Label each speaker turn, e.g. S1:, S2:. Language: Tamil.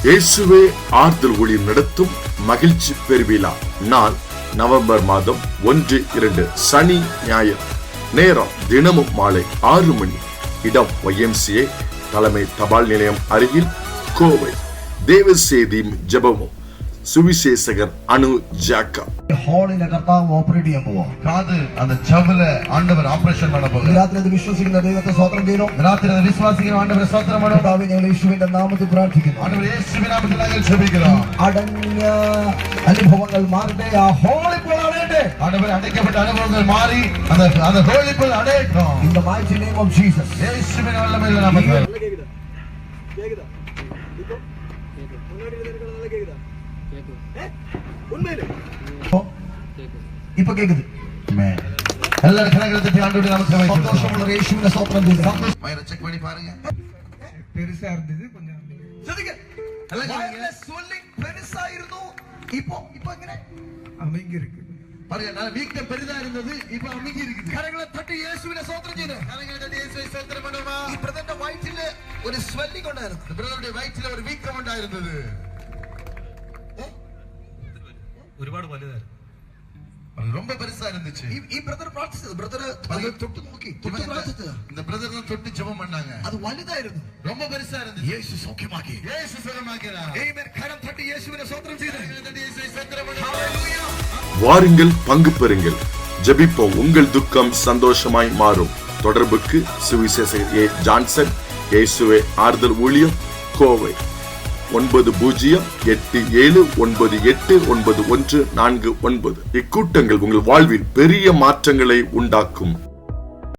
S1: இயேசுவே ஆறுதல் ஊழியம் நடத்தும் மகிழ்ச்சி பெருவிழா. நாள் நவம்பர் மாதம் 1-2 சனி ஞாயிறு. நேரம் தினமும் மாலை 6 மணி. இடம் YMCA தலைமை தபால் நிலையம் அருகில், கோவை. தேவ செய்தியும் ஜெபமும் சுவிசேஷகர் அனு ஜாக்கா.
S2: ஹாலில கர்த்தாവ് ഓപ്പറേറ്റ് ചെയ്യാൻ പോവാ.
S3: காது அந்த ஜவ்ல ஆண்டவர் ஆபரேஷன் பண்ண போகிறார்.
S2: രാത്രി വിശ്വസിക്കുന്ന ദൈവത്തെ സ്തോത്രം ചെയ്യുന്നു.
S3: ராத்திரி விசுவாசிக்கிற ஆண்டவரை ஸ்தோத்திரம் பண்ணுவோம்.
S2: കർത്താവേ ഞങ്ങൾ യേശുവിന്റെ നാമത്തിൽ പ്രാർത്ഥിക്കുന്നു.
S3: ஆண்டவரே യേശുവിൻ നാമത്തിൽ ഞങ്ങൾ ജപിக்கிறோம்.
S2: അടഞ്ഞ അനുഭവങ്ങൾ മാറട്ടെ. ആ ഹോളിപ്പോൾ അടയട്ടെ.
S3: ஆண்டவரே அடைக்கப்பட்ட அனுபவங்கள் மாறி அந்த ஹோலிக்குள் அடையட்டும்.
S2: In the mighty name of Jesus.
S3: இயேசுவின் வல்லமையுள்ள நாமத்தில்.
S4: கேக்குதா? இப்போ முன்னாடி இருக்கிறது நல்லா கேக்குதா? உண்மையிலே
S2: ഇപ്പൊ കേக்குது.
S3: எல்லாரும் கரங்களை தட்டி ஆண்டவருடைய நாமத்தை வைக்கிறோம்.
S2: സന്തോഷമുള്ള യേശുവിനെ സ്തോത്രം ചെയ്യുന്നു.
S3: வயிறை செக் பண்ணி பாருங்க.
S4: பெருசா இருந்தது கொஞ்சம்
S2: ശ്രദ്ധിക്കുക. swelling പെരുസായിരുന്നു. ഇപ്പൊ എങ്ങനെ
S4: அமைங்க இருக்கு.
S3: பாருங்க, நான் வீக்கம் பெரிதா இருந்தது, இப்போ அமுங்கி இருக்குது.
S2: കരങ്ങളെ തട്ടി യേശുവിനെ സ്തോത്രം ചെയ്യുന്നു.
S3: கரங்களை தட்டி இயேசுவை ஸ்தோத்திரம் பண்ணுமா.
S2: ഈ ബ്രദറിന്റെ വയറ്റില് ഒരു swelling ഉണ്ടായിരുന്നു.
S3: பிரதருடைய வயிற்றில ஒரு வீக்கம் உண்டாயிருந்தது.
S4: ഒരുപാട് വലുതായിരുന്നു.
S3: ரொம்ப பெருசா இருந்துச்சு.
S2: ഈ ബ്രദർ പ്രാർത്ഥിച്ചത്. ബ്രദർ തൊട്ട് നോക്കി തൊട്ട് പ്രാർത്ഥിച്ചത്.
S3: இந்த பிரதர் தான் தொட்டு ஜெபம் பண்ணாங்க.
S2: അത് വലുതായിരുന്നു.
S3: ரொம்ப பெருசா இருந்துச்சு.
S2: യേശു സൗഖ്യമാക്കി.
S3: இயேசு சுகமாக்கினார்.
S2: ആമേൻ. കരം തട്ടി യേശുവിനെ സ്തോത്രം ചെയ്തു.
S3: கரங்களை தட்டி இயேசுவை ஸ்தோத்திரம் பண்ணுமா.
S1: வாருங்கள், பங்கு பெறுங்கள், ஜெபிப்போம். உங்கள் துக்கம் சந்தோஷமாய் மாறும். தொடர்புக்கு சுவிசேஷகர் A. ஜான்சன், இயேசுவே ஆறுதல் ஊழியம், கோவை. 9087989149. இக்கூட்டங்கள் உங்கள் வாழ்வில் பெரிய மாற்றங்களை உண்டாக்கும்.